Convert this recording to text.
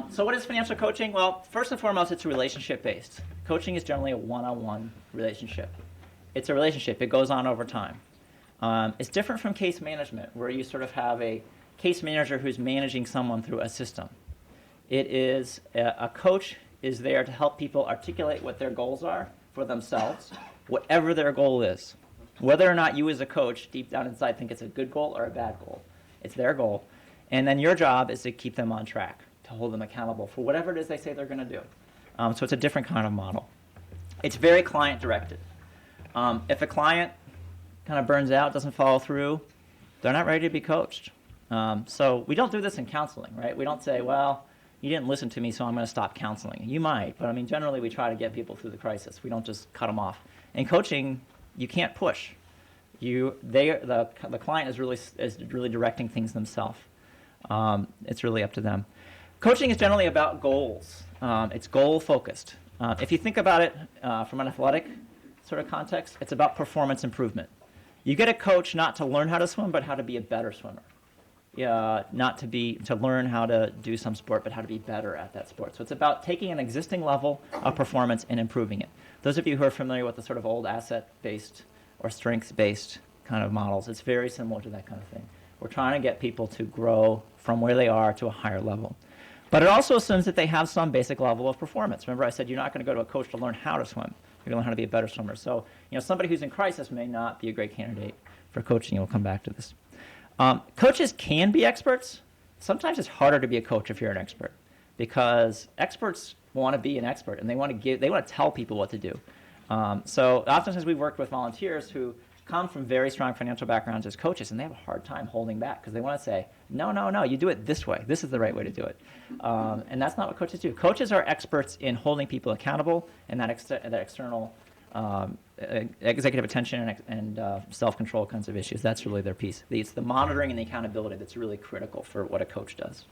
So what is financial coaching? Well, first and foremost, it's relationship-based. Coaching is generally a one-on-one relationship. It's a relationship. It goes on over time. It's different from case management, where you sort of have a case manager who's managing someone through a system. It is a coach is there to help people articulate what their goals are for themselves, whatever their goal is. Whether or not you as a coach deep down inside think it's a good goal or a bad goal. It's their goal. And then your job is to keep them on track, to hold them accountable for whatever it is they say they're going to do. So it's a different kind of model. It's very client-directed. If a client kind of burns out, doesn't follow through, they're not ready to be coached. So we don't do this in counseling, right? We don't say, well, you didn't listen to me, so I'm going to stop counseling. You might, but I mean, generally we try to get people through the crisis. We don't just cut them off. In coaching, you can't push. The client is really directing things themselves. It's really up to them. Coaching is generally about goals. It's goal-focused. If you think about it from an athletic sort of context, it's about performance improvement. You get a coach not to learn how to swim, but how to be a better swimmer. Not to learn how to do some sport, but how to be better at that sport. So it's about taking an existing level of performance and improving it. Those of you who are familiar with the sort of old asset-based or strengths-based kind of models, it's very similar to that kind of thing. We're trying to get people to grow from where they are to a higher level. But it also assumes that they have some basic level of performance. Remember I said you're not going to go to a coach to learn how to swim. You're going to learn how to be a better swimmer. So somebody who's in crisis may not be a great candidate for coaching. We'll come back to this. Coaches can be experts. Sometimes it's harder to be a coach if you're an expert, because experts want to be an expert and they want to tell people what to do. So oftentimes we've worked with volunteers who come from very strong financial backgrounds as coaches, and they have a hard time holding back because they want to say, no, you do it this way. This is the right way to do it. And that's not what coaches do. Coaches are experts in holding people accountable and that external executive attention and self-control kinds of issues. That's really their piece. It's the monitoring and the accountability that's really critical for what a coach does.